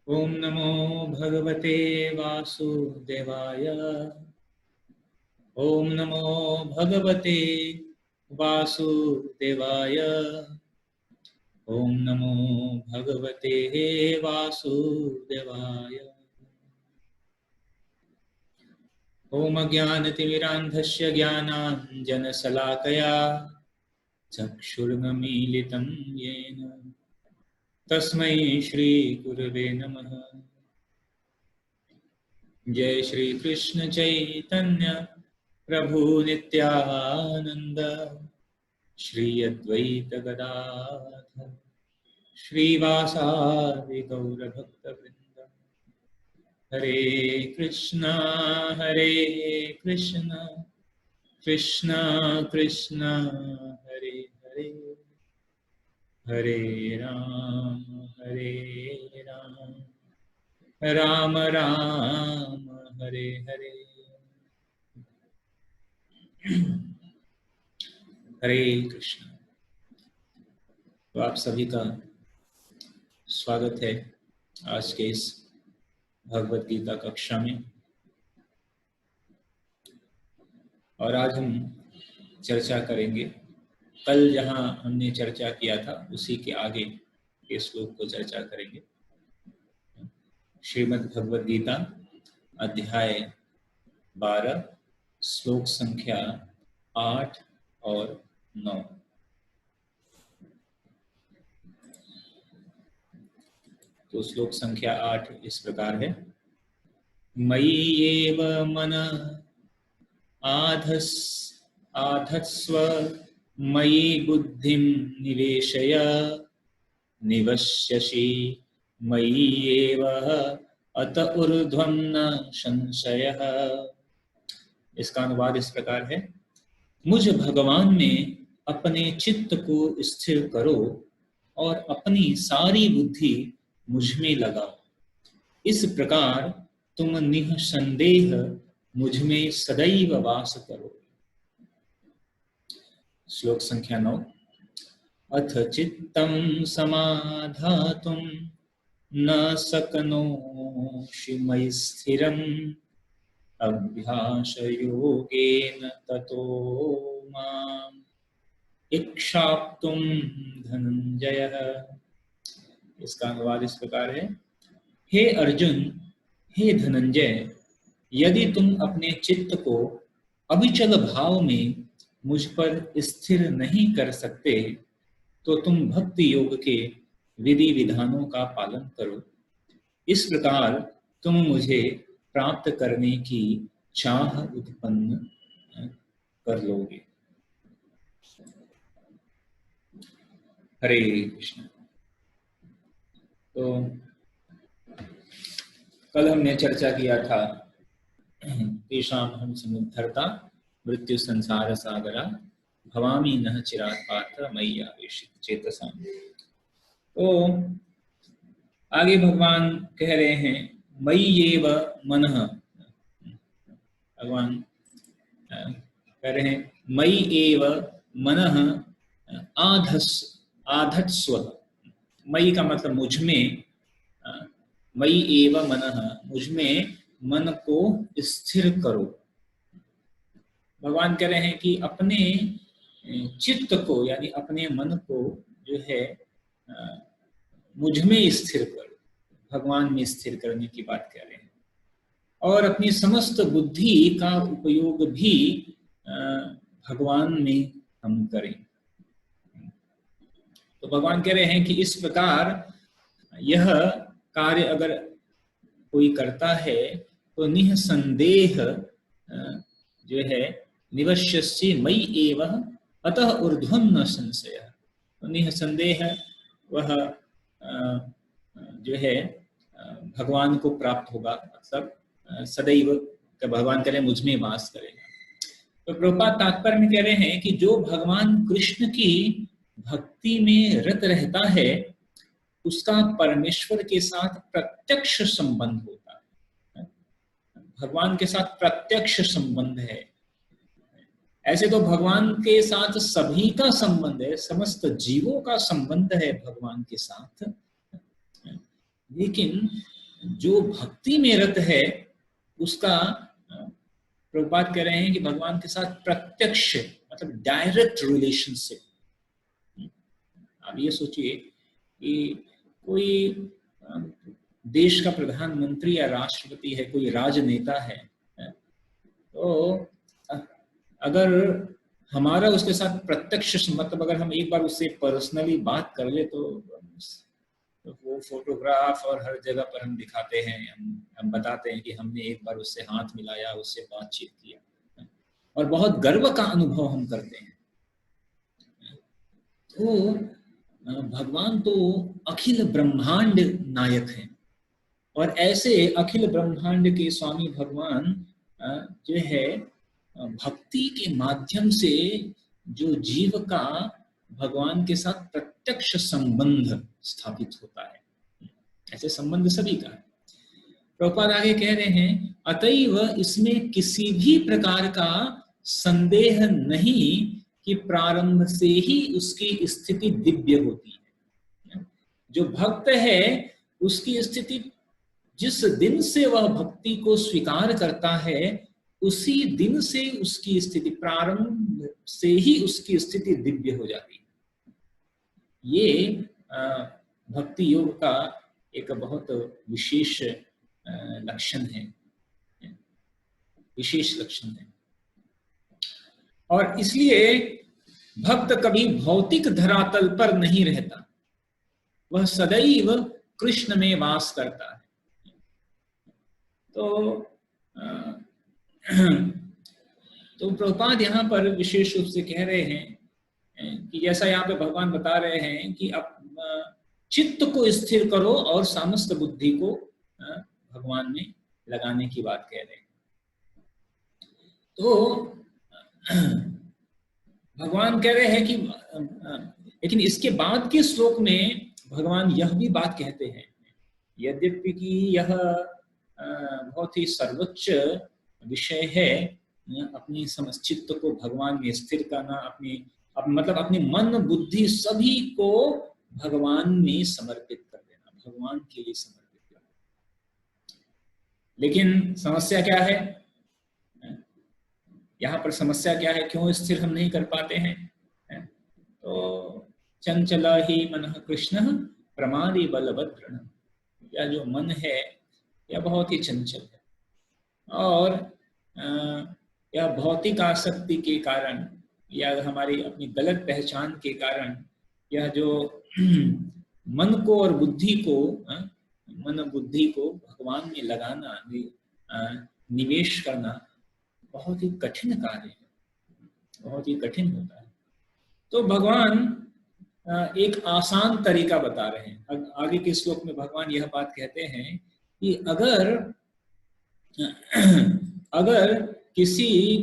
ओम नमो भगवते वासुदेवाय। ओम नमो भगवते वासुदेवाय। ओम नमो भगवते वासुदेवाय। ओम अज्ञानतिमिरान्धस्य ज्ञानाञ्जनशलाकया चक्षुर्मीलितं येन तस्मै श्रीगुरवे नमः। जय श्री कृष्ण चैतन्य प्रभु नित्यानंद श्री अद्वैत गदाधर श्रीवासादि गौर भक्त वृंद। हरे कृष्णा कृष्णा कृष्णा हरे हरे, हरे राम राम राम हरे हरे। हरे कृष्ण। तो आप सभी का स्वागत है आज के इस भगवत गीता कक्षा में। और आज हम चर्चा करेंगे, कल जहां हमने चर्चा किया था उसी के आगे के श्लोक को चर्चा करेंगे। श्रीमद् भगवत गीता अध्याय 12 श्लोक संख्या 8 और 9। तो श्लोक संख्या 8 इस प्रकार है। मयि एव मन आधत्स्व मयि बुद्धिं निवेशय निवस्यसि मयि एव अत ऊर्ध्वं न संशयः। इसका अनुवाद इस प्रकार है। मुझ भगवान में अपने चित्त को स्थिर करो और अपनी सारी बुद्धि मुझ में लगाओ। इस प्रकार तुम निःसंदेह मुझ में सदैव वास करो। श्लोक संख्या 9। अथ चित्तं समाधातुं न शक्नोषि मयि स्थिरम् अभ्यासयोगेन ततो माम् इक्षाप्तुं धनंजयः। इसका अनुवाद इस प्रकार है। हे अर्जुन, हे धनंजय, यदि तुम अपने चित्त को अविचल भाव में मुझ पर स्थिर नहीं कर सकते तो तुम भक्ति योग के विधि विधानों का पालन करो। इस प्रकार तुम मुझे प्राप्त करने की चाह उत्पन्न कर लोगे। हरे कृष्ण। तो कल हमने चर्चा किया था तेषां हम समुद्धरता मृत्यु संसार सागरा भवामि नः चिरात् पात्र मयि आवेशित चेतसां। तो आगे भगवान कह रहे हैं मयि एव मनः। भगवान कह रहे हैं मयि एव मनः आधत्स्व। मयि का मतलब मुझ में, मयि एव मनः मुझ में मन को स्थिर करो। भगवान कह रहे हैं कि अपने चित्त को यानी अपने मन को जो है मुझ में स्थिर करो। भगवान में स्थिर करने की बात कह रहे हैं। और अपनी समस्त बुद्धि का उपयोग भी भगवान में हम करें। तो भगवान कह रहे हैं कि इस प्रकार यह कार्य अगर कोई करता है तो निःसंदेह जो है निवश्यसि मयि एव अतः ऊर्ध्वं न संशयः। तो निःसंदेह वह जो है भगवान को प्राप्त होगा, मतलब सदैव भगवान करे मुझ में वास करेगा। तो प्रभुपाद तात्पर्य में कह रहे हैं कि जो भगवान कृष्ण की भक्ति में रत रहता है उसका परमेश्वर के साथ प्रत्यक्ष संबंध होता है। भगवान के साथ प्रत्यक्ष संबंध है। ऐसे तो भगवान के साथ सभी का संबंध है, समस्त जीवों का संबंध है भगवान के साथ। लेकिन जो भक्ति में रत है उसका प्रभुपाद कह रहे हैं कि भगवान के साथ प्रत्यक्ष मतलब डायरेक्ट रिलेशनशिप। आप ये सोचिए कि कोई देश का प्रधानमंत्री या राष्ट्रपति है, कोई राजनेता है, तो अगर हमारा उसके साथ प्रत्यक्ष मतलब अगर हम एक बार उससे पर्सनली बात कर ले तो वो फोटोग्राफ और हर जगह पर हम दिखाते हैं, हम बताते हैं कि हमने एक बार उससे हाथ मिलाया, उससे बातचीत किया और बहुत गर्व का अनुभव हम करते हैं। तो भगवान तो अखिल ब्रह्मांड नायक हैं और ऐसे अखिल ब्रह्मांड के स्वामी भगवान जो है भक्ति के माध्यम से जो जीव का भगवान के साथ प्रत्यक्ष संबंध स्थापित होता है, ऐसे संबंध सभी का है। प्रभुपाद आगे कह रहे हैं अतएव इसमें किसी भी प्रकार का संदेह नहीं कि प्रारंभ से ही उसकी स्थिति दिव्य होती है। जो भक्त है उसकी स्थिति जिस दिन से वह भक्ति को स्वीकार करता है उसी दिन से उसकी स्थिति प्रारंभ से ही उसकी स्थिति दिव्य हो जाती है। ये भक्ति योग का एक बहुत विशेष लक्षण है, विशेष लक्षण है। और इसलिए भक्त कभी भौतिक धरातल पर नहीं रहता, वह सदैव कृष्ण में वास करता है। तो प्रभुपाद यहाँ पर विशेष रूप से कह रहे हैं कि जैसा यहाँ पे भगवान बता रहे हैं कि अब चित्त को स्थिर करो और समस्त बुद्धि को भगवान में लगाने की बात कह रहे हैं। तो भगवान कह रहे हैं कि लेकिन इसके बाद के श्लोक में भगवान यह भी बात कहते हैं, यद्यपि कि यह बहुत ही सर्वोच्च विषय है अपनी चित्त को भगवान में स्थिर करना, मतलब अपनी मन बुद्धि सभी को भगवान में समर्पित कर देना, भगवान के लिए समर्पित करना। लेकिन समस्या क्या है यहाँ पर? समस्या क्या है, क्यों स्थिर हम नहीं कर पाते हैं? तो चंचल ही मन कृष्ण प्रमादी बलभद्र, यह जो मन है यह बहुत ही चंचल है और यह भौतिक आसक्ति के कारण या हमारी अपनी गलत पहचान के कारण यह जो मन को और बुद्धि को मन बुद्धि को भगवान में लगाना, निवेश करना बहुत ही कठिन कार्य है, बहुत ही कठिन होता है। तो भगवान एक आसान तरीका बता रहे हैं। आगे के श्लोक में भगवान यह बात कहते हैं कि अगर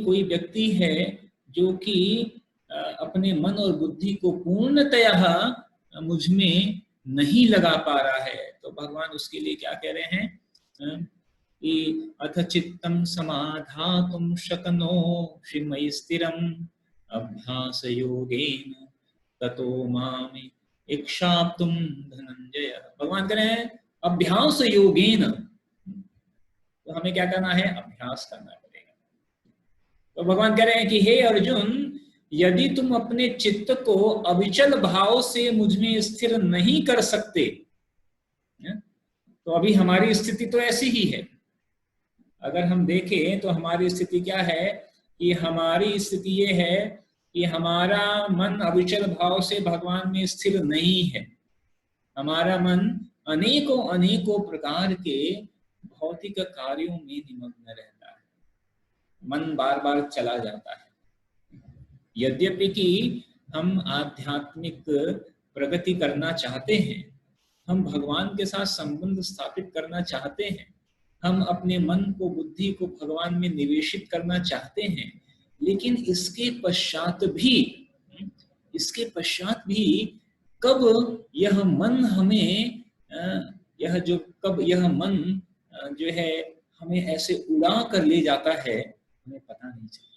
कोई व्यक्ति है जो कि अपने मन और बुद्धि को पूर्णतया मुझ में नहीं लगा पा रहा है, तो भगवान उसके लिए क्या कह रहे हैं कि अथ चित्तं समाधातुं शक्नोषि मयि स्थिरम् अभ्यास योगेन ततो माम् इक्षाप्तुं धनंजय। भगवान कह रहे हैं अभ्यास योगेन, तो हमें क्या करना है? अभ्यास करना पड़ेगा। तो भगवान कह रहे हैं कि हे अर्जुन, यदि तुम अपने चित्त को अविचल भाव से मुझ में स्थिर नहीं कर सकते, तो अभी हमारी स्थिति तो ऐसी ही है। अगर हम देखें तो हमारी स्थिति क्या है कि हमारी स्थिति ये है कि हमारा मन अविचल भाव से भगवान में स्थिर नहीं है। हमारा मन अनेकों प्रकार के भौतिक कार्यों में निमग्न रहता है, मन बार बार चला जाता है। यद्यपि कि हम आध्यात्मिक प्रगति करना चाहते हैं, हम भगवान के साथ संबंध स्थापित करना चाहते हैं, हम अपने मन को बुद्धि को भगवान में निवेशित करना चाहते हैं, लेकिन इसके पश्चात भी कब यह मन हमें यह मन जो है हमें ऐसे उड़ा कर ले जाता है, हमें पता नहीं चलता।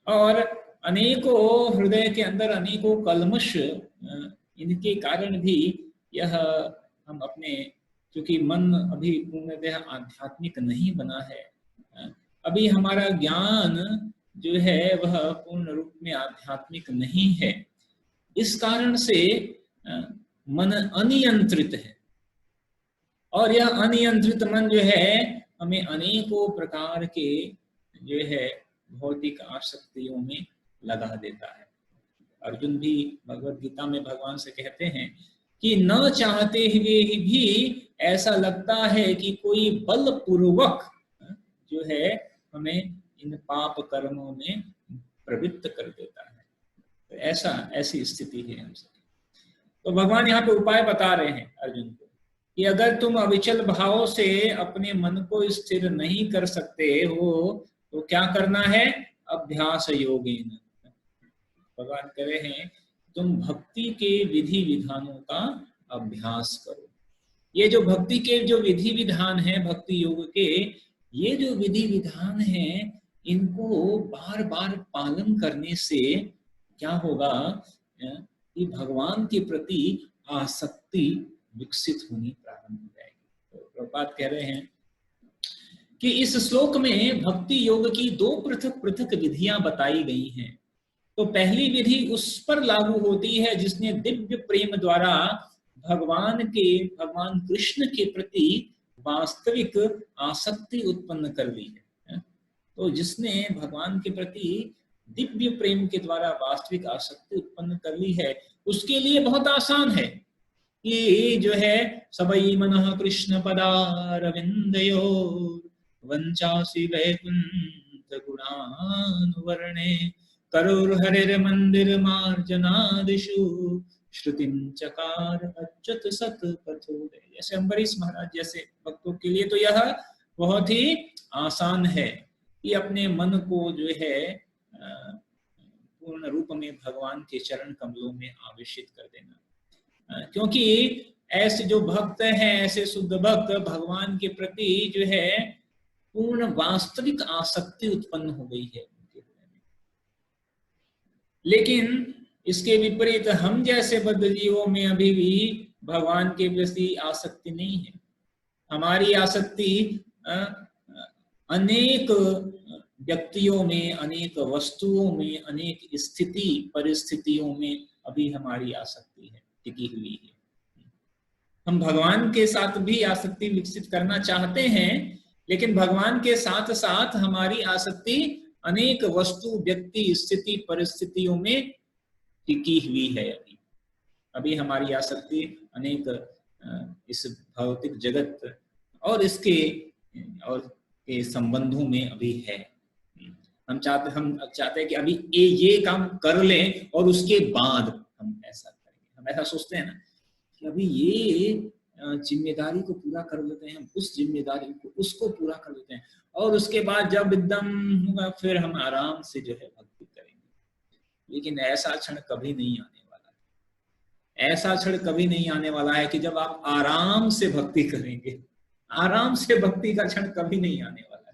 और अनेकों हृदय के अंदर अनेकों कल्मश, इनके कारण भी यह हम अपने, क्योंकि मन अभी पूर्णतः आध्यात्मिक नहीं बना है, अभी हमारा ज्ञान जो है वह पूर्ण रूप में आध्यात्मिक नहीं है, इस कारण से मन अनियंत्रित है। और यह अनियंत्रित मन जो है हमें अनेकों प्रकार के जो है भौतिक आसक्तियों में लगा देता है। अर्जुन भी भगवत गीता में भगवान से कहते हैं कि न चाहते हुए भी ऐसा लगता है कि कोई बलपूर्वक जो है हमें इन पाप कर्मों में प्रवृत्त कर देता है। तो ऐसी स्थिति है हम सबकी। तो भगवान यहाँ पे उपाय बता रहे हैं अर्जुन को कि अगर तुम अविचल भाव से अपने मन को स्थिर नहीं कर सकते हो तो क्या करना है? अभ्यास योगेन। भगवान कह रहे हैं तुम भक्ति के विधि विधानों का अभ्यास करो। ये जो भक्ति के जो विधि विधान है, भक्ति योग के ये जो विधि विधान है, इनको बार बार पालन करने से क्या होगा कि भगवान के प्रति आसक्ति विकसित होनी प्रारंभ हो जाएगी। तो प्रभुपाद कह रहे हैं कि इस श्लोक में भक्ति योग की दो पृथक पृथक विधियां बताई गई हैं। तो पहली विधि उस पर लागू होती है जिसने दिव्य प्रेम द्वारा भगवान कृष्ण के प्रति वास्तविक आसक्ति उत्पन्न कर ली है। तो जिसने भगवान के प्रति दिव्य प्रेम के द्वारा वास्तविक आसक्ति उत्पन्न कर ली है, उसके लिए बहुत आसान है कि जो है सबई मनः कृष्ण पदारविंदयो वंचासी वैकुंठ गुणानुवर्णे करोर हरिर मंदिर मार्जनादिषु श्रुतिं चकार अच्युत सत पथोदे। जैसे अम्बरीश महाराज जैसे भक्तों के लिए तो यह बहुत ही आसान है कि अपने मन को जो है पूर्ण रूप में भगवान के चरण कमलों में आवेशित कर देना। क्योंकि ऐसे जो भक्त हैं, ऐसे शुद्ध भक्त, भगवान के प्रति जो है पूर्ण वास्तविक आसक्ति उत्पन्न हो गई है उनके हृदय में। लेकिन इसके विपरीत हम जैसे बद्ध जीवों में अभी भी भगवान के प्रति आसक्ति नहीं है। हमारी आसक्ति अनेक व्यक्तियों में, अनेक वस्तुओं में, अनेक स्थिति परिस्थितियों में अभी हमारी आसक्ति है, टिकी हुई है। हम भगवान के साथ भी आसक्ति विकसित करना चाहते हैं, लेकिन भगवान के साथ साथ हमारी आसक्ति अनेक वस्तु, व्यक्ति, स्थिति परिस्थितियों में टिकी हुई है। अभी हमारी आसक्ति अनेक इस भौतिक जगत और इसके और के संबंधों में अभी है। हम चाहते हैं कि अभी ये काम कर लें और उसके बाद हम ऐसा करेंगे। हम ऐसा सोचते हैं ना कि अभी ये जिम्मेदारी को पूरा कर लेते हैं, उस जिम्मेदारी को उसको पूरा कर लेते हैं, और उसके बाद जब एकदम होगा फिर हम आराम से जो है भक्ति करेंगे। लेकिन ऐसा क्षण कभी नहीं आने वाला है। ऐसा क्षण कभी नहीं आने वाला है कि जब आप आराम से भक्ति करेंगे। आराम से भक्ति का क्षण कभी नहीं आने वाला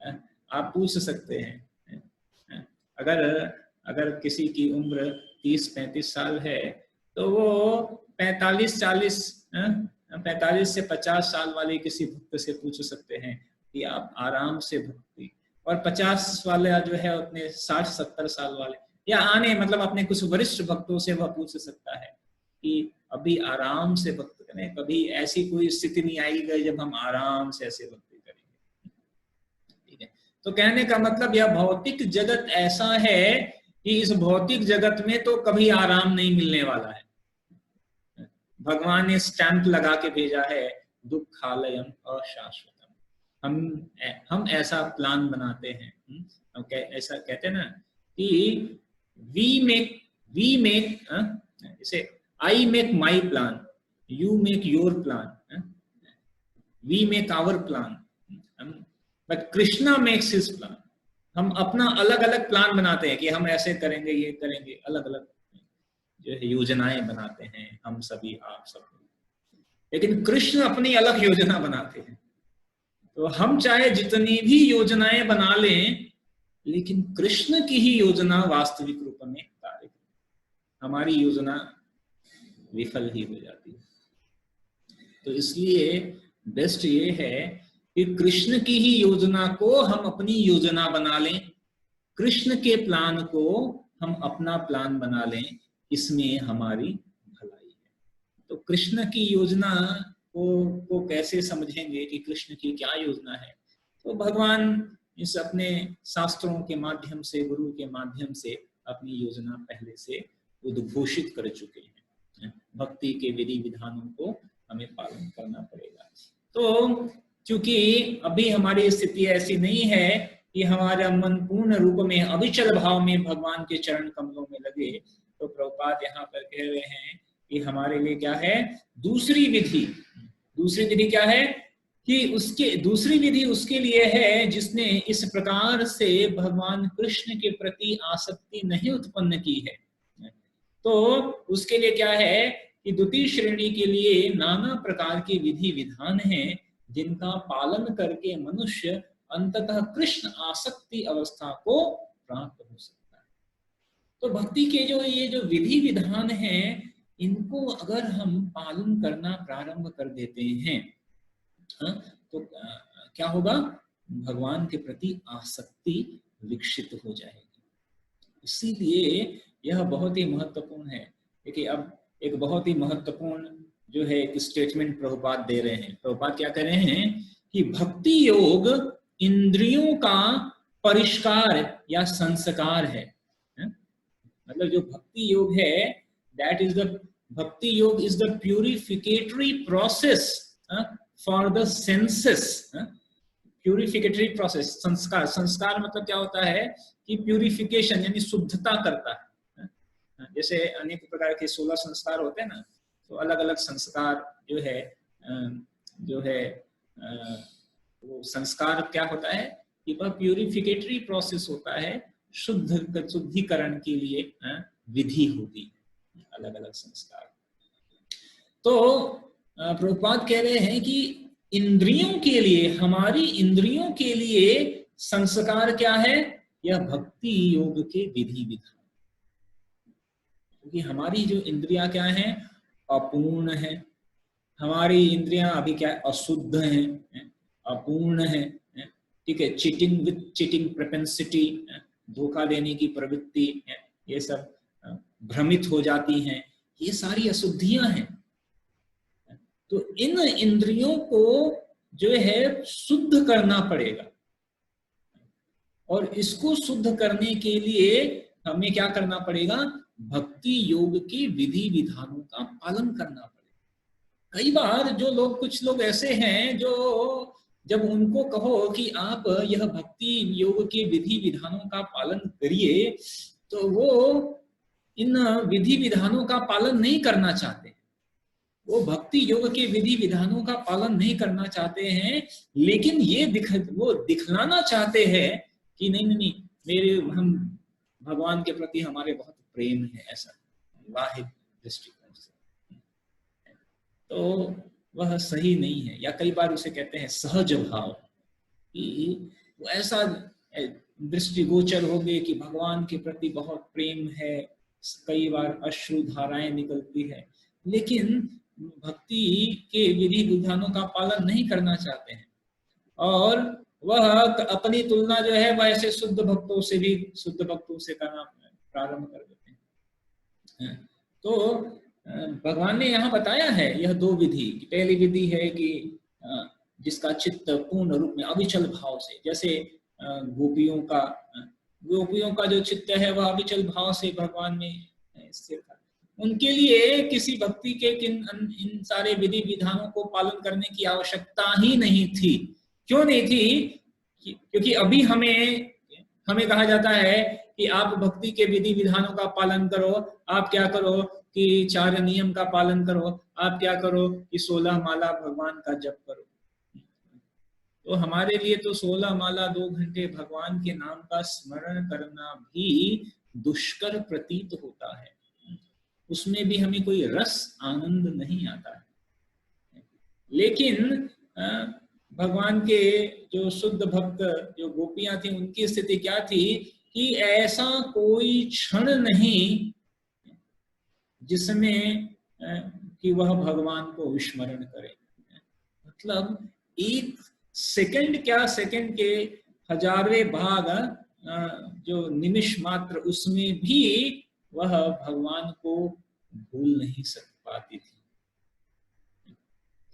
है। आप पूछ सकते हैं, अगर किसी की उम्र 30-35 साल है तो वो 45 से 50 साल वाले किसी भक्त से पूछ सकते हैं कि आप आराम से भक्ति, और 50 वाले जो है अपने 60-70 साल वाले या मतलब अपने कुछ वरिष्ठ भक्तों से वह पूछ सकता है कि अभी आराम से भक्ति करें। कभी ऐसी कोई स्थिति नहीं आएगी जब हम आराम से ऐसे भक्ति करेंगे। ठीक है, तो कहने का मतलब यह भौतिक जगत ऐसा है कि इस भौतिक जगत में तो कभी आराम नहीं मिलने वाला है। भगवान ने स्टैंप लगा के भेजा है, दुखालयम अशाश्वतम। हम ऐसा प्लान बनाते हैं, हम ऐसा कहते हैं ना कि वी मेक इसे I make my plan, you make your plan, we make our plan, but Krishna makes his plan. हम अपना अलग अलग प्लान बनाते हैं कि हम ऐसे करेंगे, ये करेंगे, अलग अलग जो है योजनाएं बनाते हैं हम सभी, आप सब। लेकिन कृष्ण अपनी अलग योजना बनाते हैं। तो हम चाहे जितनी भी योजनाएं बना लें, लेकिन कृष्ण की ही योजना वास्तविक रूप में कार्य, हमारी योजना विफल ही हो जाती है। तो इसलिए बेस्ट ये है कि कृष्ण की ही योजना को हम अपनी योजना बना लें, कृष्ण के प्लान को हम अपना प्लान बना लें, इसमें हमारी भलाई है। तो कृष्ण की योजना को कैसे समझेंगे कि कृष्ण की क्या योजना है? तो भगवान इस अपने शास्त्रों के माध्यम से, गुरु के माध्यम से अपनी योजना पहले से उद्घोषित कर चुके हैं। भक्ति के विधि विधानों को हमें पालन करना पड़ेगा। तो क्योंकि अभी हमारी स्थिति ऐसी नहीं है कि हमारा मन पूर्ण रूप में अविचल भाव में भगवान के चरण कमलों में लगे, तो प्रभुपाद यहाँ पर कह रहे हैं कि हमारे लिए क्या है दूसरी विधि क्या है कि उसके दूसरी विधि उसके लिए है जिसने इस प्रकार से भगवान कृष्ण के प्रति आसक्ति नहीं उत्पन्न की है। तो उसके लिए क्या है कि द्वितीय श्रेणी के लिए नाना प्रकार के विधि विधान हैं जिनका पालन करके मनुष्य अंततः कृष्ण आसक्ति अवस्था को प्राप्त हो सकता है। तो भक्ति के ये जो विधि विधान हैं, इनको अगर हम पालन करना प्रारंभ कर देते हैं तो क्या होगा, भगवान के प्रति आसक्ति विकसित हो जाएगी। इसीलिए यह बहुत ही महत्वपूर्ण है। देखिए अब एक बहुत ही महत्वपूर्ण जो है एक स्टेटमेंट प्रभुपाद दे रहे हैं। प्रभुपाद क्या कह रहे हैं कि भक्ति योग इंद्रियों का परिष्कार या संस्कार है। मतलब जो भक्ति योग है, that is the bhakti yoga is the purificatory process for the senses. Purificatory process, संस्कार मतलब क्या होता है कि प्यूरिफिकेशन यानी शुद्धता करता है। जैसे अनेक प्रकार के 16 संस्कार होते हैं ना, तो अलग अलग संस्कार जो है वो संस्कार क्या होता है कि वह प्यूरिफिकेटरी प्रोसेस होता है, शुद्धिकरण के लिए विधि होती है, अलग अलग संस्कार। तो प्रभुपाद कह रहे हैं कि इंद्रियों के लिए, हमारी इंद्रियों के लिए संस्कार क्या है, यह भक्ति योग के विधि विधान। क्योंकि हमारी जो इंद्रियां क्या हैं, अपूर्ण है। हमारी इंद्रियां अभी क्या है, अशुद्ध हैं, अपूर्ण है, ठीक है। चीटिंग प्रोपेंसिटी, धोखा देने की प्रवृत्ति, ये सब भ्रमित हो जाती हैं, ये सारी अशुद्धियां हैं। तो इन इंद्रियों को जो है शुद्ध करना पड़ेगा, और इसको शुद्ध करने के लिए हमें क्या करना पड़ेगा, भक्ति योग के विधि विधानों का पालन करना पड़ेगा। कई बार जो लोग, कुछ लोग ऐसे हैं जो जब उनको कहो कि आप यह भक्ति योग के विधि विधानों का पालन करिए, तो वो इन विधि विधानों का पालन नहीं करना चाहते। वो भक्ति योग के विधि विधानों का पालन नहीं करना चाहते हैं, लेकिन वो दिखलाना चाहते हैं कि नहीं, हम भगवान के प्रति हमारे बहुत प्रेम है, ऐसा वाहिद दृष्टिकोण से। तो वह सही नहीं है। या कई बार उसे कहते हैं सहज भाव, कि वो ऐसा दृष्टिगोचर हो गए कि भगवान के प्रति बहुत प्रेम है, कई बार अश्रु धाराएं निकलती है, लेकिन भक्ति के विधि विधानों का पालन नहीं करना चाहते हैं, और वह अपनी तुलना जो है वह ऐसे शुद्ध भक्तों से करना प्रारंभ कर देते हैं। तो भगवान ने यहाँ बताया है यह दो विधि। पहली विधि है कि जिसका चित्त पूर्ण रूप में अविचल भाव से, जैसे गोपियों का जो चित्त है वह अविचल भाव से भगवान में स्थिर था। उनके लिए किसी भक्ति के इन सारे विधि विधानों को पालन करने की आवश्यकता ही नहीं थी। क्यों नहीं थी? क्योंकि अभी हमें कहा जाता है कि आप भक्ति के विधि विधानों का पालन करो। आप क्या करो कि 4 नियम का पालन करो। आप क्या करो कि 16 माला भगवान का जप करो। तो हमारे लिए तो 16 माला 2 घंटे भगवान के नाम का स्मरण करना भी दुष्कर प्रतीत होता है। उसमें भी हमें कोई रस आनंद नहीं आता है। लेकिन भगवान के जो शुद्ध भक्त जो गोपियां थी, उनकी स्थिति क्या थी कि ऐसा कोई क्षण नहीं जिसमें कि वह भगवान को विस्मरण करे। मतलब एक सेकंड क्या, सेकंड के हजारवें भाग जो निमिष मात्र, उसमें भी वह भगवान को भूल नहीं पाती थी।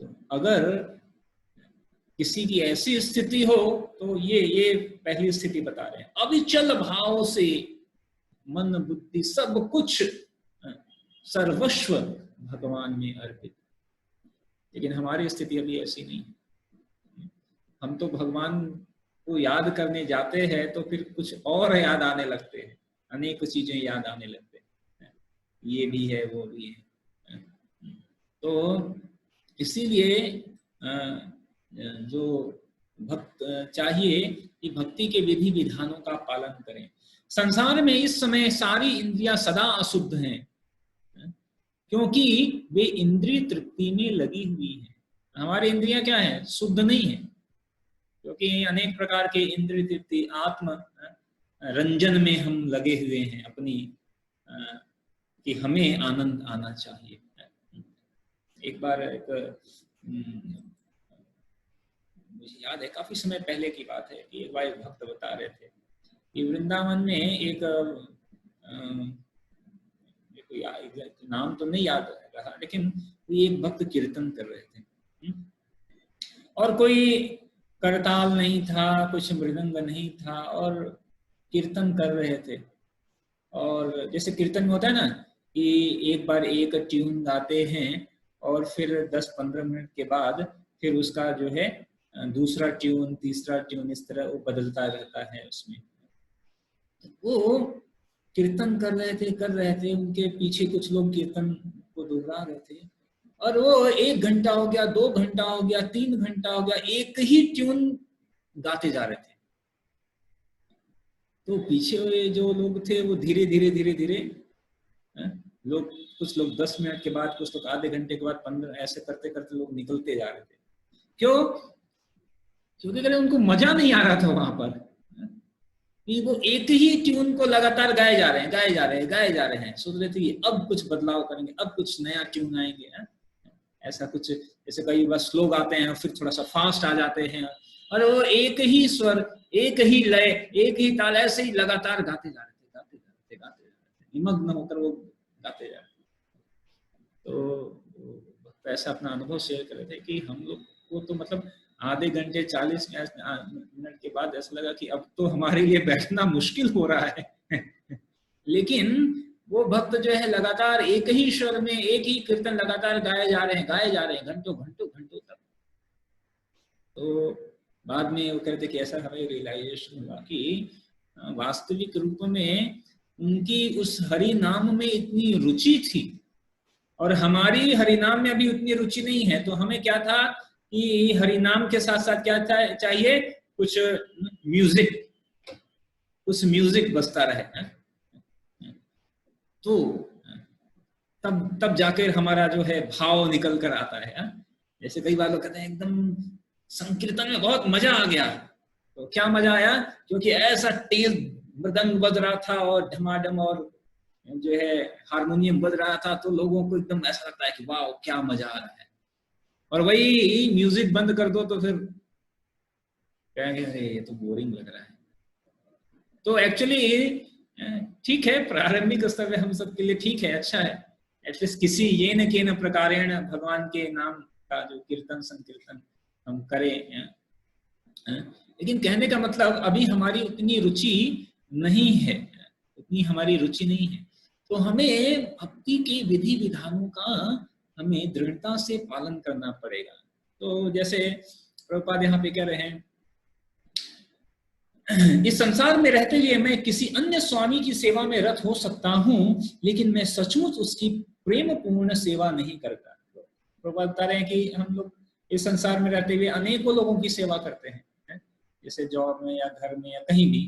तो अगर किसी की ऐसी स्थिति हो तो ये पहली स्थिति बता रहे हैं, अविचल भाव से मन बुद्धि सब कुछ सर्वस्व भगवान में अर्पित। लेकिन हमारी स्थिति अभी ऐसी नहीं है। हम तो भगवान को याद करने जाते हैं तो फिर कुछ और याद आने लगते हैं, अनेक चीजें याद आने लगते हैं, ये भी है वो भी है। तो इसीलिए जो भक्त चाहिए कि भक्ति के विधि विधानों का पालन करें। संसार में इस समय सारी इंद्रियां सदा अशुद्ध हैं, क्योंकि वे इंद्रिय तृप्ति में लगी हुई हैं। हमारी इंद्रियां क्या है? शुद्ध नहीं है, क्योंकि अनेक प्रकार के इंद्रिय तृप्ति आत्म रंजन में हम लगे हुए हैं अपनी, कि हमें आनंद आना चाहिए। एक बार मुझे याद है, काफी समय पहले की बात है, कि एक बार एक भक्त बता रहे थे कि वृंदावन में एक नाम तो नहीं याद रहा, लेकिन एक भक्त कीर्तन कर रहे थे और कोई करताल नहीं था, कुछ मृदंग नहीं था, और कीर्तन कर रहे थे। और जैसे कीर्तन में होता है ना कि एक बार एक ट्यून गाते हैं और फिर 10-15 मिनट के बाद फिर उसका जो है दूसरा ट्यून, तीसरा ट्यून, इस तरह वो बदलता रहता है उसमें। वो कीर्तन कर रहे थे, उनके पीछे कुछ लोग कीर्तन को दोहरा रहे थे, और वो 1 घंटा हो गया, 2 घंटा हो गया, 3 घंटा हो गया, एक ही ट्यून गाते जा रहे थे। तो पीछे जो लोग थे वो धीरे धीरे लोग, कुछ लोग 10 मिनट के बाद, कुछ लोग आधे घंटे के बाद, 15, ऐसे करते करते लोग निकलते जा रहे थे। क्यों? क्योंकि अगर उनको मजा नहीं आ रहा था वहां पर, कि वो एक ही ट्यून को लगातार गाए जा रहे हैं। सोच रहे थे अब कुछ बदलाव करेंगे, अब कुछ नया ट्यून आएंगे, ऐसा कुछ। जैसे कई बार स्लो गाते हैं फिर थोड़ा सा फास्ट आ जाते हैं, और वो एक ही स्वर, एक ही लय, एक ही ताल, ऐसे ही लगातार गाते जा रहे थे, निमग्न होकर वो गाते जा रहे थे। तो ऐसा अपना अनुभव शेयर कर रहे थे कि हम लोग को तो मतलब आधे घंटे 40 मिनट के बाद ऐसा लगा कि अब तो हमारे लिए बैठना मुश्किल हो रहा है। लेकिन वो भक्त जो है लगातार एक ही स्वर में एक ही कीर्तन लगातार गाए जा रहे हैं घंटों तक। तो बाद में वो कहते कि ऐसा हमें रियलाइजेशन हुआ कि वास्तविक रूप में उनकी उस हरि नाम में इतनी रुचि थी, और हमारी हरि नाम में अभी उतनी रुचि नहीं है। तो हमें क्या था कि हरि नाम के साथ साथ क्या चाहिए, कुछ म्यूजिक बजता रहे, तो तब जाकर हमारा जो है भाव निकल कर आता है। जैसे कई बार लोग कहते हैं एकदम संकीर्तन में बहुत मजा आ गया, तो क्या मजा आया? क्योंकि ऐसा तेज मृदंग बज रहा था और ढमाढम, और जो है हारमोनियम बज रहा था, तो लोगों को एकदम ऐसा लगता है कि वाह क्या मजा आ रहा है। और वही म्यूजिक बंद कर दो तो फिर कहेंगे अरे ये तो बोरिंग लग रहा है। तो एक्चुअली ठीक है, प्रारंभिक स्तर पे हम सब के लिए ठीक है, अच्छा है, एटलीस्ट किसी ये न के न प्रकारेण भगवान के नाम का जो कीर्तन संकीर्तन हम करें। लेकिन कहने का मतलब अभी हमारी उतनी रुचि नहीं है, तो हमें भक्ति के विधि विधानों का हमें दृढ़ता से पालन करना पड़ेगा। तो जैसे प्रभुपाद यहाँ पे कह रहे हैं, इस संसार में रहते हुए मैं किसी अन्य स्वामी की सेवा में रत हो सकता हूँ, लेकिन मैं सचमुच उसकी प्रेम पूर्ण सेवा नहीं करता। प्रभुपाद बता रहे हैं कि हम लोग इस संसार में रहते हुए अनेकों लोगों की सेवा करते हैं, जैसे जॉब में या घर में या कहीं भी,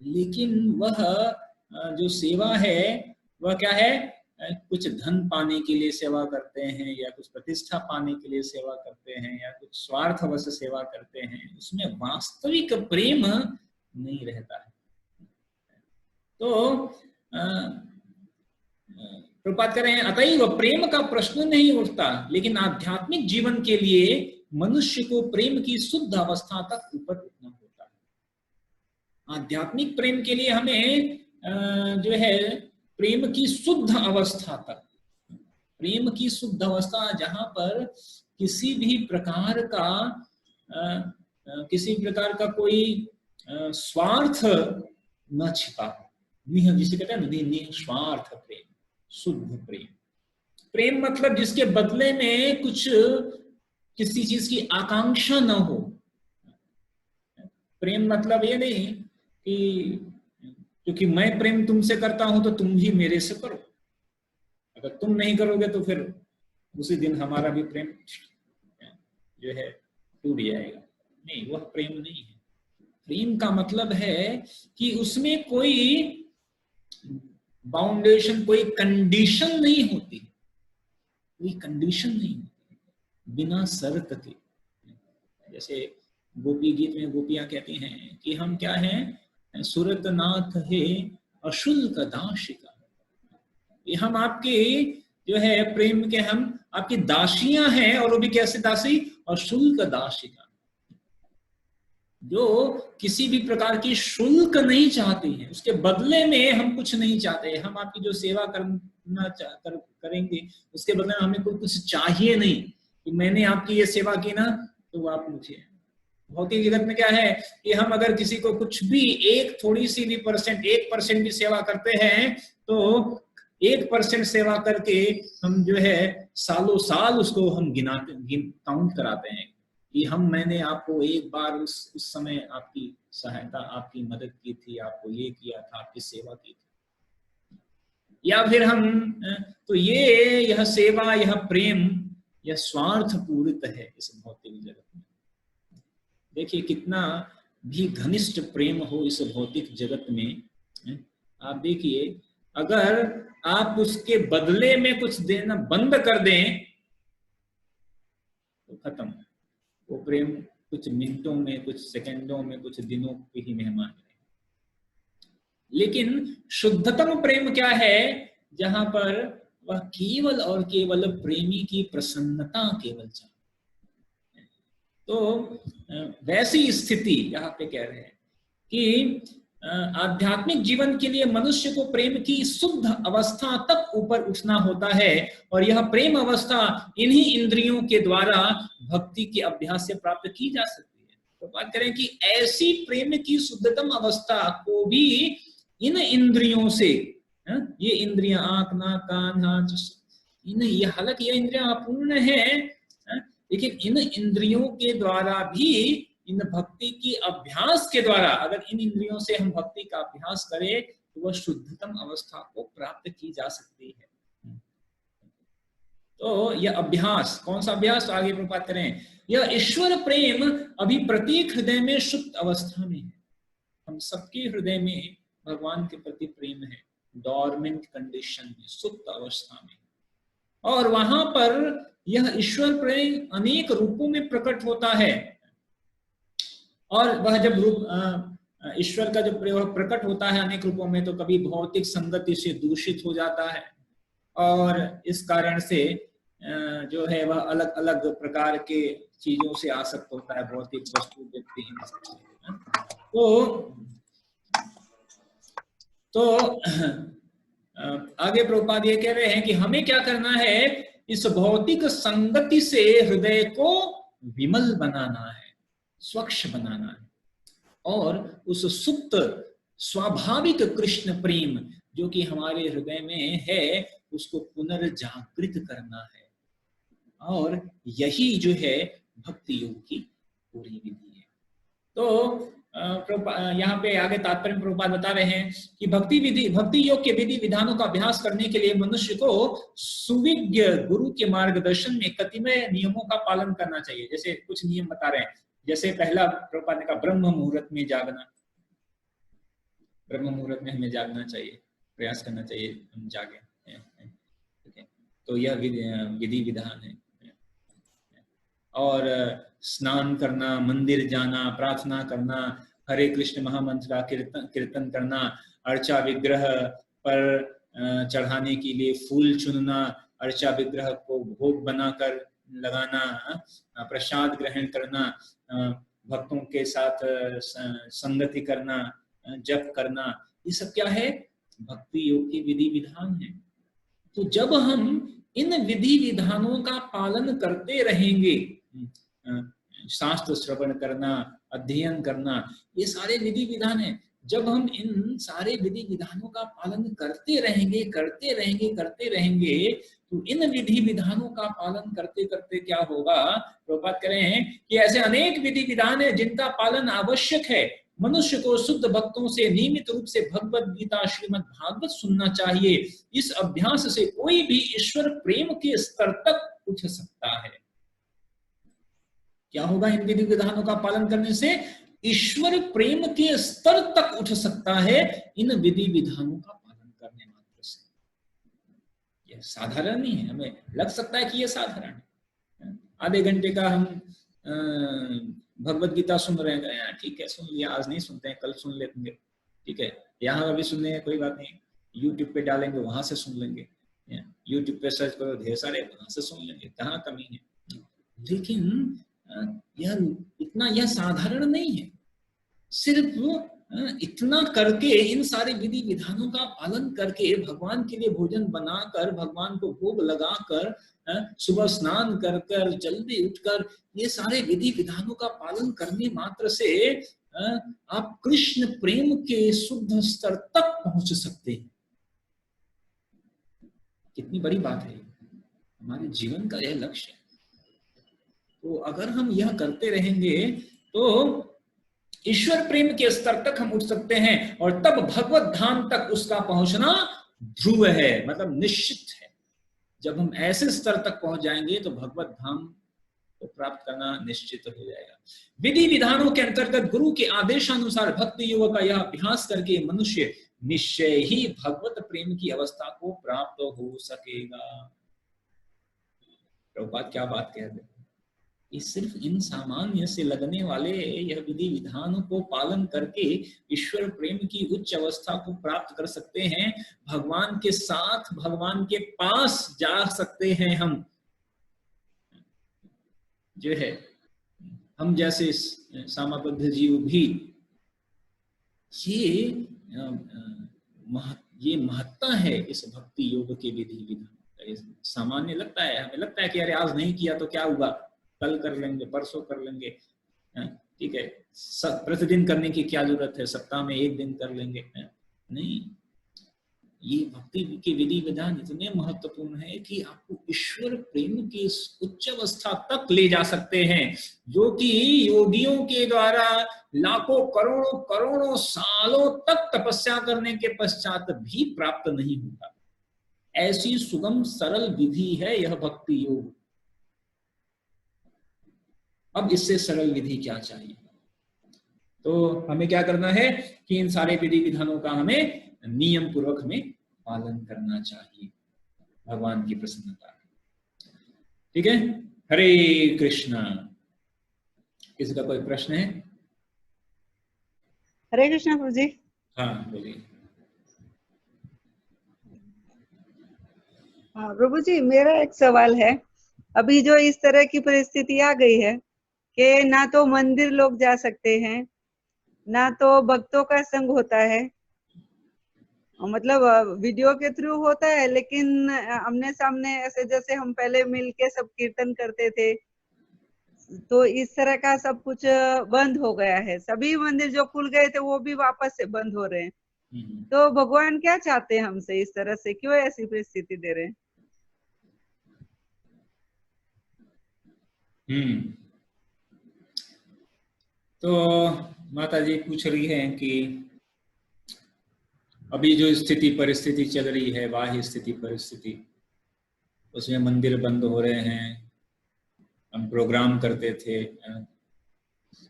लेकिन वह जो सेवा है वह क्या है? कुछ धन पाने के लिए सेवा करते हैं, या कुछ प्रतिष्ठा पाने के लिए सेवा करते हैं, या कुछ स्वार्थवश सेवा करते हैं, उसमें वास्तविक प्रेम नहीं रहता है। तो प्रभुपाद कह रहे हैं, अतएव प्रेम का प्रश्न नहीं उठता, लेकिन आध्यात्मिक जीवन के लिए मनुष्य को प्रेम की शुद्ध अवस्था तक ऊपर उठना होता है। आध्यात्मिक प्रेम के लिए हमें जो है प्रेम की शुद्ध अवस्था तक, प्रेम की शुद्ध अवस्था जहां पर किसी भी प्रकार का कोई स्वार्थ न छिपा हो, जिसे कहते हैं निस्वार्थ प्रेम, शुद्ध प्रेम। प्रेम मतलब जिसके बदले में कुछ किसी चीज की आकांक्षा न हो। प्रेम मतलब ये नहीं कि क्योंकि मैं प्रेम तुमसे करता हूं तो तुम भी मेरे से करो, अगर तुम नहीं करोगे तो फिर उसी दिन हमारा भी प्रेम जो है टूट जाएगा। नहीं, वह प्रेम नहीं है। प्रेम का मतलब है कि उसमें कोई बाउंडेशन, कोई कंडीशन नहीं होती, कोई कंडीशन नहीं होती, बिना शर्त के। जैसे गोपी गीत में गोपियां कहती हैं कि हम क्या हैं, सुरतनाथ है अशुल्क दाशिका, ये हम आपके जो है प्रेम के, हम आपकी दासियां हैं, और वो भी कैसे दासी, अशुल्क दाशिका, जो किसी भी प्रकार की शुल्क नहीं चाहती है, उसके बदले में हम कुछ नहीं चाहते। हम आपकी जो सेवा करेंगे उसके बदले में हमें कोई कुछ चाहिए नहीं कि मैंने आपकी ये सेवा की ना तो आप मुझे। भौतिक जगत में क्या है कि हम अगर किसी को कुछ भी एक थोड़ी सी भी परसेंट, 1% भी सेवा करते हैं तो 1% सेवा करके हम जो है सालों साल उसको हम काउंट कराते हैं कि मैंने आपको एक बार उस समय आपकी सहायता, आपकी मदद की थी, आपको ये किया था, आपकी सेवा की थी। या फिर हम तो यह सेवा, यह प्रेम, यह स्वार्थ पूरित है इस भौतिक जगत में। देखिए कितना भी घनिष्ठ प्रेम हो इस भौतिक जगत में, आप देखिए अगर आप उसके बदले में कुछ देना बंद कर दें तो खत्म, वो प्रेम कुछ मिनटों में, कुछ सेकंडों में, कुछ दिनों के ही मेहमान है। लेकिन शुद्धतम प्रेम क्या है, जहां पर वह केवल और केवल प्रेमी की प्रसन्नता केवल चाहता। तो वैसी स्थिति यहाँ पे कह रहे हैं कि आध्यात्मिक जीवन के लिए मनुष्य को प्रेम की शुद्ध अवस्था तक ऊपर उठना होता है, और यह प्रेम अवस्था इन्हीं इंद्रियों के द्वारा भक्ति के अभ्यास से प्राप्त की जा सकती है। तो बात करें कि ऐसी प्रेम की शुद्धतम अवस्था को भी इन इंद्रियों से, ये इंद्रियां आंख, नाक, कान, हाथ, हालांकि ये इंद्रियां अपूर्ण है, लेकिन इन इंद्रियों के द्वारा भी, इन भक्ति की अभ्यास के द्वारा, अगर इन इंद्रियों से हम भक्ति का अभ्यास करें तो वह शुद्धतम अवस्था को प्राप्त की जा सकती है। तो यह अभ्यास, कौन सा अभ्यास, आगे बात करें, यह ईश्वर प्रेम अभी प्रत्येक हृदय में सुप्त अवस्था में है। हम सबके हृदय में भगवान के प्रति प्रेम है, डॉर्मेंट कंडीशन में, सुप्त अवस्था में, और वहां पर यह ईश्वर प्रेम अनेक रूपों में प्रकट होता है। और वह जब रूप ईश्वर का जब प्रकट होता है अनेक रूपों में, तो कभी भौतिक संगति से दूषित हो जाता है, और इस कारण से जो है वह अलग अलग प्रकार के चीजों से आसक्त होता है, भौतिक वस्तु, व्यक्ति। तो आगे प्रभुपाद ये कह रहे हैं कि हमें क्या करना है, इस भौतिक संगति से हृदय को विमल बनाना है, स्वच्छ बनाना है, और उस सुप्त स्वाभाविक कृष्ण प्रेम जो कि हमारे हृदय में है उसको पुनर्जागृत करना है। और यही जो है भक्ति योग की पूरी विधि है। तो यहाँ पे आगे तात्पर्य प्रभुपाद बता रहे हैं कि भक्ति योग के विधि विधानों का अभ्यास करने के लिए मनुष्य को सुविज्ञ गुरु के मार्गदर्शन में कतिपय नियमों का पालन करना चाहिए। जैसे कुछ नियम बता रहे हैं, जैसे पहला प्रभुपाद ने कहा ब्रह्म मुहूर्त में जागना, ब्रह्म मुहूर्त में हमें जागना चाहिए, प्रयास करना चाहिए हम जागे। ठीक है, तो यह विधि विधान है। और स्नान करना, मंदिर जाना, प्रार्थना करना, हरे कृष्ण महामंत्र का कीर्तन करना, अर्चा विग्रह पर चढ़ाने के लिए फूल चुनना, अर्चा विग्रह को भोग बनाकर लगाना, प्रसाद ग्रहण करना, भक्तों के साथ संगति करना, जप करना, ये सब क्या है? भक्ति योग की विधि विधान है। तो जब हम इन विधि विधानों का पालन करते रहेंगे, शास्त्र श्रवण करना, अध्ययन करना, ये सारे विधि विधान है। जब हम इन सारे विधि विधानों का पालन करते रहेंगे तो इन विधि विधानों का पालन करते करते क्या होगा? प्रभुपाद कह रहे हैं कि ऐसे अनेक विधि विधान है जिनका पालन आवश्यक है। मनुष्य को शुद्ध भक्तों से नियमित रूप से भगवत गीता, श्रीमद् भागवत सुनना चाहिए। इस अभ्यास से कोई भी ईश्वर प्रेम के स्तर तक उठ सकता है। क्या होगा? इन विधि विधानों का पालन करने से ईश्वर प्रेम के स्तर तक उठ सकता है, इन विधि विधानों का पालन करने मात्र से। यह साधारण नहीं है। हमें लग सकता है कि यह साधारण है। आधे घंटे का हम भगवत गीता सुन रहे हैं, ठीक है, सुन लिया, आज नहीं सुनते हैं, कल सुन लेंगे, ठीक है, यहाँ अभी सुनने हैं, कोई बात नहीं, यूट्यूब पे डालेंगे, वहां से सुन लेंगे, यूट्यूब पे सर्च करो, ढेर सारे, वहां से सुन लेंगे, कहाँ कमी है। लेकिन यह साधारण नहीं है। सिर्फ इतना करके, इन सारे विधि विधानों का पालन करके, भगवान के लिए भोजन बनाकर, भगवान को भोग लगाकर, सुबह स्नान कर कर, जल्दी उठकर, ये सारे विधि विधानों का पालन करने मात्र से आप कृष्ण प्रेम के शुद्ध स्तर तक पहुंच सकते हैं। कितनी बड़ी बात है, हमारे जीवन का यह लक्ष्य है। तो अगर हम यह करते रहेंगे तो ईश्वर प्रेम के स्तर तक हम उठ सकते हैं, और तब भगवत धाम तक उसका पहुंचना ध्रुव है, मतलब निश्चित है। जब हम ऐसे स्तर तक पहुंच जाएंगे तो भगवत धाम को प्राप्त करना निश्चित हो जाएगा। विधि विधानों के अंतर्गत गुरु के आदेशानुसार भक्ति योग का यह अभ्यास करके मनुष्य निश्चय ही भगवत प्रेम की अवस्था को प्राप्त हो सकेगा। प्रभुपाद क्या बात कह रहे हैं? सिर्फ इन सामान्य से लगने वाले यह विधि विधानों को पालन करके ईश्वर प्रेम की उच्च अवस्था को प्राप्त कर सकते हैं। भगवान के साथ, भगवान के पास जा सकते हैं। हम जो है, हम जैसे सामाबद्ध जीव भी, ये महत्ता है इस भक्ति योग के विधि विधान। सामान्य लगता है, हमें लगता है कि अरे आज नहीं किया तो क्या हुआ, कल कर लेंगे, परसों कर लेंगे, ठीक है, प्रतिदिन करने की क्या जरूरत है, सप्ताह में एक दिन कर लेंगे। नहीं, ये भक्ति के विधि विधान इतने महत्वपूर्ण है कि आपको ईश्वर प्रेम की उच्च अवस्था तक ले जा सकते हैं, जो कि योगियों के द्वारा लाखों करोड़ों करोड़ों सालों तक तपस्या करने के पश्चात भी प्राप्त नहीं होता। ऐसी सुगम सरल विधि है यह भक्ति योग। अब इससे सरल विधि क्या चाहिए? तो हमें क्या करना है कि इन सारे विधि विधानों का हमें नियम पूर्वक हमें पालन करना चाहिए, भगवान की प्रसन्नता। ठीक है, हरे कृष्णा। किसी का कोई प्रश्न है? हरे कृष्णा प्रभु जी। हाँ बोलिए। हाँ प्रभु जी, मेरा एक सवाल है। अभी जो इस तरह की परिस्थिति आ गई है कि ना तो मंदिर लोग जा सकते हैं, ना तो भक्तों का संग होता है, मतलब वीडियो के थ्रू होता है, लेकिन आमने सामने ऐसे जैसे हम पहले मिलके सब कीर्तन करते थे, तो इस तरह का सब कुछ बंद हो गया है। सभी मंदिर जो खुल गए थे वो भी वापस से बंद हो रहे हैं। तो भगवान क्या चाहते हैं हमसे इस तरह से, क्यों ऐसी परिस्थिति दे रहे हैं? तो माता जी पूछ रही हैं कि अभी जो स्थिति परिस्थिति चल रही है, बाह्य स्थिति परिस्थिति, उसमें मंदिर बंद हो रहे हैं, हम प्रोग्राम करते थे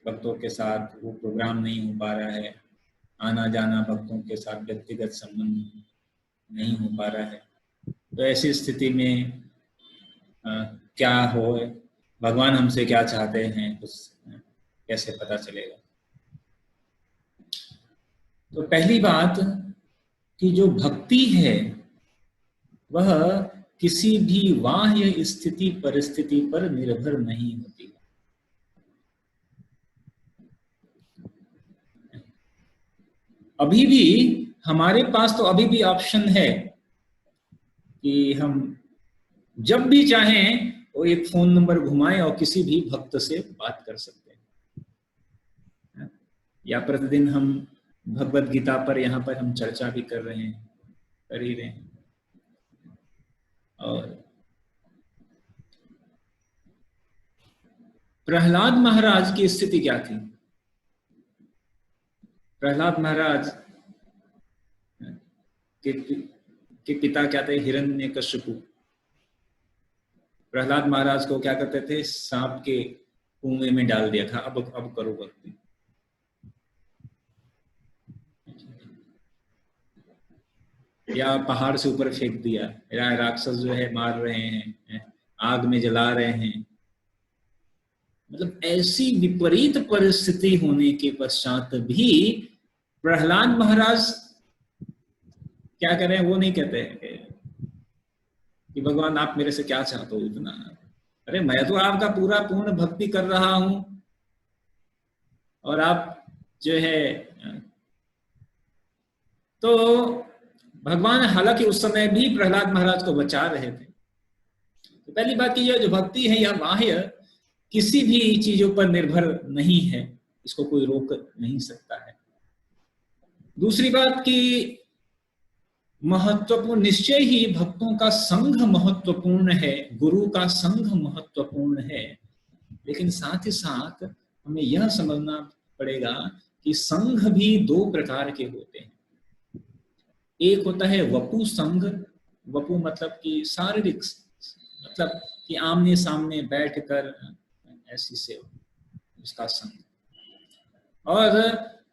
भक्तों के साथ, वो प्रोग्राम नहीं हो पा रहा है, आना जाना भक्तों के साथ व्यक्तिगत संबंध नहीं हो पा रहा है। तो ऐसी स्थिति में क्या हो, भगवान हमसे क्या चाहते हैं, कुछ कैसे पता चलेगा? तो पहली बात कि जो भक्ति है वह किसी भी बाह्य स्थिति परिस्थिति पर निर्भर नहीं होती। अभी भी हमारे पास तो अभी भी ऑप्शन है कि हम जब भी चाहें वो एक फोन नंबर घुमाएं और किसी भी भक्त से बात कर सकते हैं। या प्रतिदिन हम भगवत गीता पर यहाँ पर हम चर्चा भी कर रहे हैं, कर ही रहे हैं। और प्रहलाद महाराज की स्थिति क्या थी? प्रहलाद महाराज के पिता क्या थे? हिरण्यकशिपु। प्रहलाद महाराज को क्या करते थे? सांप के कुएं में डाल दिया था, अब करो भक्ति। या पहाड़ से ऊपर फेंक दिया, या राक्षस जो है मार रहे हैं, आग में जला रहे हैं। मतलब ऐसी विपरीत परिस्थिति होने के पश्चात भी प्रहलाद महाराज क्या करें? वो नहीं कहते कि भगवान आप मेरे से क्या चाहते हो इतना? अरे मैं तो आपका पूरा पूर्ण भक्ति कर रहा हूं और आप जो है। तो भगवान हालांकि उस समय भी प्रहलाद महाराज को बचा रहे थे। तो पहली बात की यह जो भक्ति है यह बाह्य किसी भी चीजों पर निर्भर नहीं है, इसको कोई रोक नहीं सकता है। दूसरी बात की महत्वपूर्ण, निश्चय ही भक्तों का संघ महत्वपूर्ण है, गुरु का संघ महत्वपूर्ण है, लेकिन साथ ही साथ हमें यह समझना पड़ेगा कि संघ भी दो प्रकार के होते हैं। एक होता है वपु संघ, वपु मतलब कि शारीरिक, मतलब कि आमने सामने बैठकर ऐसी सेवा, उसका संघ। और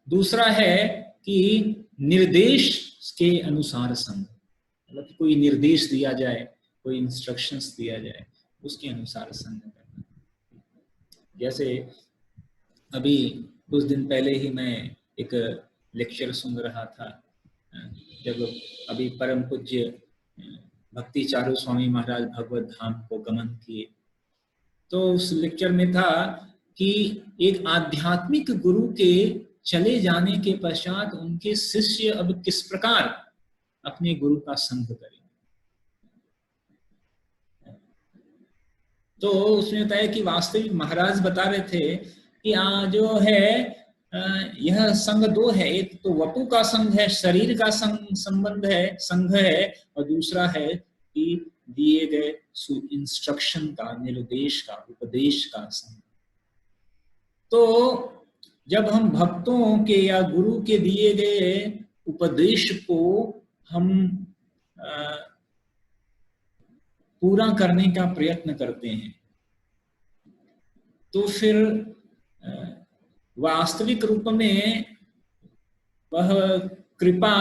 दूसरा है कि निर्देश के अनुसार संघ, मतलब कोई निर्देश दिया जाए, कोई इंस्ट्रक्शंस दिया जाए, उसके अनुसार संघ करना। जैसे अभी कुछ दिन पहले ही मैं एक लेक्चर सुन रहा था, जब अभी परम पूज्य भक्ति चारू स्वामी महाराज भगवत धाम को गमन किए, तो उस लेक्चर में था कि एक आध्यात्मिक गुरु के चले जाने के पश्चात उनके शिष्य अब किस प्रकार अपने गुरु का संग करें। तो उसमें बताया कि वास्तविक महाराज बता रहे थे कि जो है यह संघ दो है, एक तो वपु का संघ है, शरीर का संबंध है, संघ है, और दूसरा है कि दिए गए इंस्ट्रक्शन का, निर्देश का, उपदेश का संघ। तो जब हम भक्तों के या गुरु के दिए गए उपदेश को हम पूरा करने का प्रयत्न करते हैं, तो फिर वास्तविक रूप में वह कृपा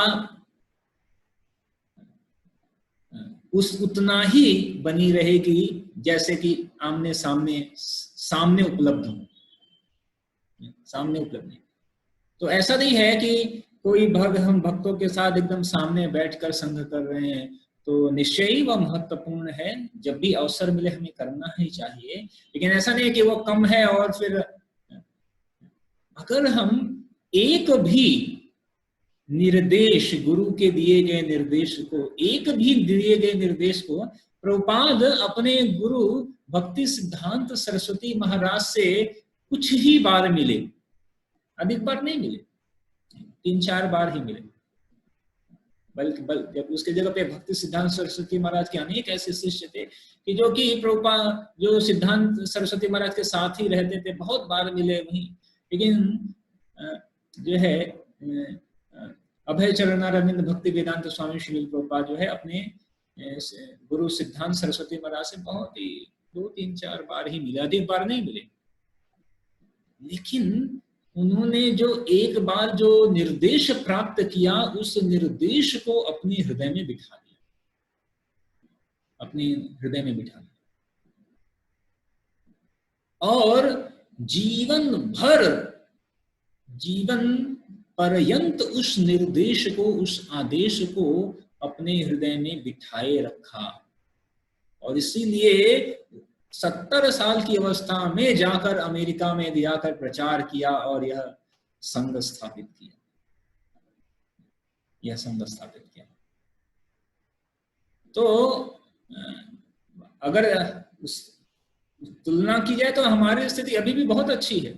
उतना ही बनी रहेगी जैसे कि आमने सामने उपलब्ध हो, सामने उपलब्ध नहीं। तो ऐसा नहीं है कि कोई हम भक्तों के साथ एकदम सामने बैठकर संग कर रहे हैं, तो निश्चय ही वह महत्वपूर्ण है, जब भी अवसर मिले हमें करना ही चाहिए। लेकिन ऐसा नहीं है कि वो कम है और फिर अगर हम एक भी निर्देश, गुरु के दिए गए निर्देश को, एक भी दिए गए निर्देश को प्रभुपाद अपने गुरु भक्ति सिद्धांत सरस्वती महाराज से कुछ ही बार मिले, अधिक बार नहीं मिले, 3-4 बार ही मिले। बल्कि जब उसके जगह पे भक्ति सिद्धांत सरस्वती महाराज के अनेक ऐसे शिष्य थे कि जो कि प्रभुपाद जो सिद्धांत सरस्वती महाराज के साथ ही रहते थे, बहुत बार मिले वहीं। लेकिन जो है अभय चरणारविंद भक्ति वेदांत स्वामी श्री प्रभुपाद जो है अपने गुरु सिद्धांत सरस्वती महाराज से बहुत ही 2-3-4 बार ही मिले, अधिक बार नहीं मिले। लेकिन उन्होंने जो एक बार जो निर्देश प्राप्त किया, उस निर्देश को अपने हृदय में बिठा दिया, अपने हृदय में बिठा दिया, और जीवन पर्यंत उस निर्देश को, उस आदेश को अपने हृदय में बिठाए रखा। और इसीलिए 70 साल की अवस्था में जाकर अमेरिका में जाकर प्रचार किया और यह संघ स्थापित किया, यह संघ स्थापित किया। तो अगर तुलना की जाए तो हमारी स्थिति अभी भी बहुत अच्छी है।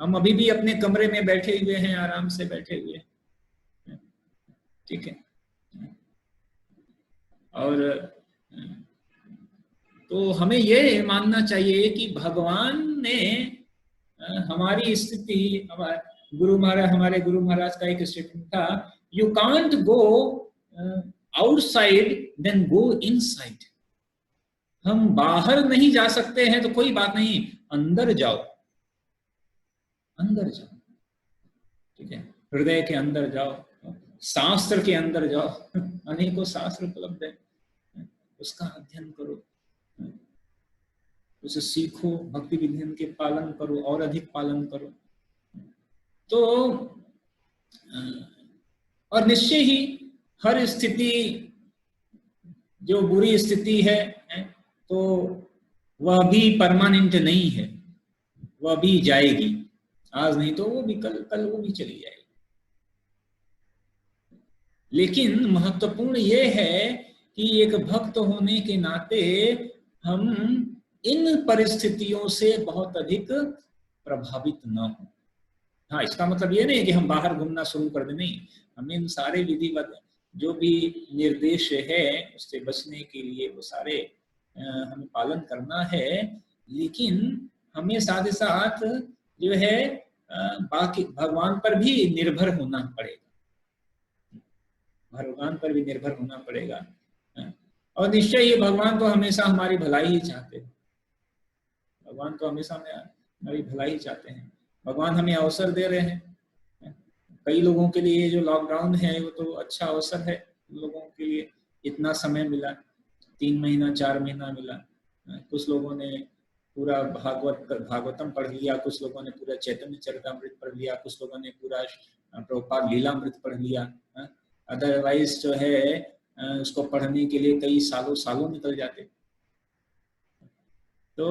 हम अभी भी अपने कमरे में बैठे हुए हैं, आराम से बैठे हुए हैं, ठीक है। और तो हमें ये मानना चाहिए कि भगवान ने हमारी स्थिति, हमारे गुरु महाराज का एक स्टेटमेंट था, you can't go outside then go inside. हम बाहर नहीं जा सकते हैं तो कोई बात नहीं, अंदर जाओ, अंदर जाओ, ठीक है। हृदय के अंदर जाओ, शास्त्र के अंदर जाओ, अनेकों शास्त्र उपलब्ध है, उसका अध्ययन करो, उसे सीखो, भक्ति विधियन के पालन करो और अधिक पालन करो। तो और निश्चय ही हर स्थिति, जो बुरी स्थिति है तो वह भी परमानेंट नहीं है, वह भी जाएगी, आज नहीं तो वो भी कल वो भी चली जाएगी। लेकिन महत्वपूर्ण ये है कि एक भक्त होने के नाते हम इन परिस्थितियों से बहुत अधिक प्रभावित न हो। हाँ, इसका मतलब ये नहीं कि हम बाहर घूमना शुरू कर दें, नहीं, हमें इन सारे विधिवत जो भी निर्देश है उससे बचने के लिए वो सारे हमें पालन करना है। लेकिन हमें साथ ही साथ जो है बाकी भगवान पर भी निर्भर होना पड़ेगा, भगवान पर भी निर्भर होना पड़ेगा। और निश्चय ये भगवान तो हमेशा हमारी भलाई ही चाहते हैं, भगवान तो हमेशा हमारी भलाई ही चाहते हैं। भगवान हमें अवसर दे रहे हैं। कई लोगों के लिए जो लॉकडाउन है वो तो अच्छा अवसर है, लोगों के लिए इतना समय मिला, 3 महीना 4 महीना मिला। कुछ लोगों ने पूरा भागवतम पढ़ लिया, कुछ लोगों ने पूरा चैतन्य चरितामृत पढ़ लिया, कुछ लोगों ने पूरा प्रभुपाद लीलामृत पढ़ लिया। अदरवाइज जो है उसको पढ़ने के लिए कई सालों निकल जाते। तो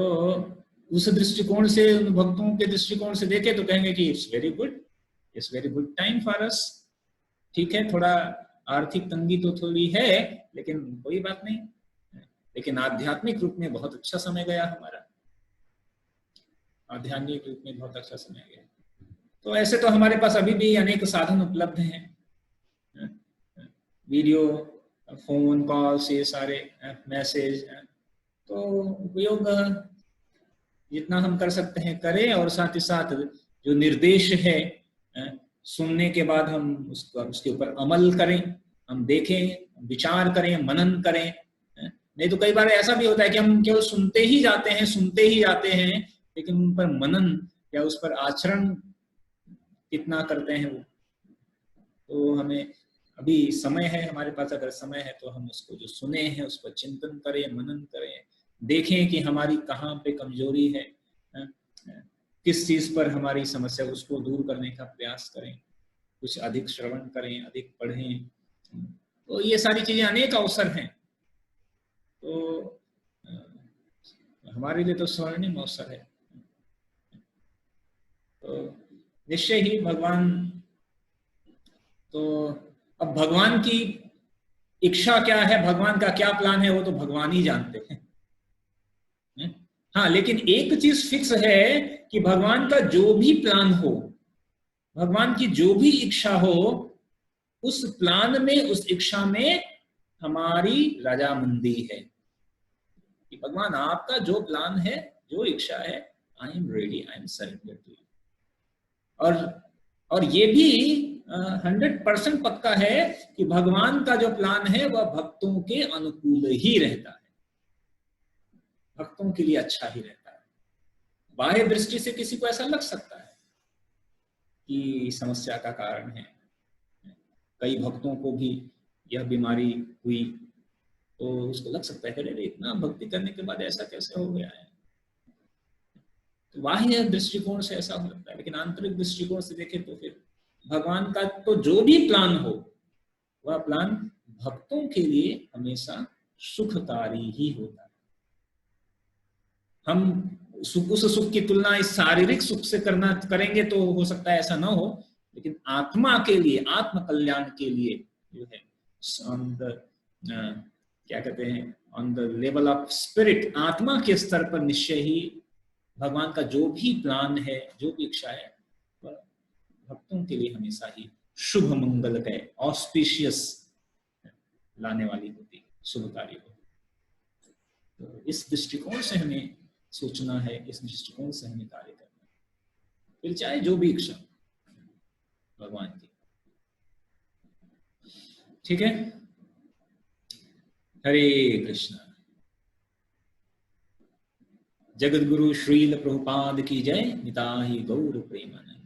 उस दृष्टिकोण से, उन भक्तों के दृष्टिकोण से देखे तो कहेंगे कि it's very good time for us. ठीक है, थोड़ा आर्थिक तंगी तो थोड़ी है, लेकिन कोई बात नहीं, लेकिन आध्यात्मिक रूप में बहुत अच्छा समय गया हमारा, आध्यात्मिक रूप में बहुत अच्छा समय गया। तो ऐसे तो हमारे पास अभी भी अनेक साधन उपलब्ध हैं, वीडियो, फोन कॉल्स, ये सारे मैसेज, तो उपयोग जितना हम कर सकते हैं करें। और साथ ही साथ जो निर्देश है सुनने के बाद हम उसके ऊपर अमल करें, हम देखें, विचार करें, मनन करें। नहीं तो कई बार ऐसा भी होता है कि हम केवल सुनते ही जाते हैं, लेकिन उन पर मनन या उस पर आचरण कितना करते हैं वो। तो हमें अभी समय है हमारे पास, अगर समय है तो हम उसको जो सुने हैं उस पर चिंतन करें, मनन करें, देखें कि हमारी कहाँ पे कमजोरी है, किस चीज पर हमारी समस्या, उसको दूर करने का प्रयास करें, कुछ अधिक श्रवण करें, अधिक पढ़ें। तो ये सारी चीजें अनेक अवसर हैं, तो हमारे लिए तो स्वर्णिम अवसर है। तो निश्चय ही भगवान, तो अब भगवान की इच्छा क्या है, भगवान का क्या प्लान है, वो तो भगवान ही जानते हैं। हाँ, लेकिन एक चीज फिक्स है कि भगवान का जो भी प्लान हो, भगवान की जो भी इच्छा हो, उस प्लान में, उस इच्छा में हमारी रजामंदी है कि भगवान आपका जो प्लान है, जो इच्छा है, I am ready, I am surrender to you. और ये भी 100% पक्का है कि भगवान का जो प्लान है वह भक्तों के अनुकूल ही रहता है, भक्तों के लिए अच्छा ही रहता है। बाह्य दृष्टि से किसी को ऐसा लग सकता है कि समस्या का कारण है, कई भक्तों को भी यह बीमारी हुई तो उसको लग सकता है कि इतना भक्ति करने के बाद ऐसा कैसे हो गया है। तो बाह्य दृष्टिकोण से ऐसा हो सकता है, लेकिन आंतरिक दृष्टिकोण से देखें तो फिर भगवान का तो जो भी प्लान हो, वह प्लान भक्तों के लिए हमेशा सुखकारी ही होता है। हम उस सुख की तुलना इस शारीरिक सुख से करेंगे तो हो सकता है ऐसा ना हो, लेकिन आत्मा के लिए, आत्म कल्याण के लिए जो है ऑन द क्या कहते हैं, on the level of spirit, आत्मा के स्तर पर निश्चय ही भगवान का जो भी प्लान है, जो भी इच्छा है, वह भक्तों के लिए हमेशा ही शुभ मंगलमय, ऑस्पिशियस लाने वाली होती, शुभकारी होती। तो इस दृष्टिकोण से हमें सोचना है, इस दृष्टिकोण से हमें कार्य करना है, फिर चाहे जो भी इच्छा भगवान की। ठीक है, हरे कृष्णा। जगत गुरु श्रील प्रभुपाद की जय। निताहि गौर प्रेमानंद।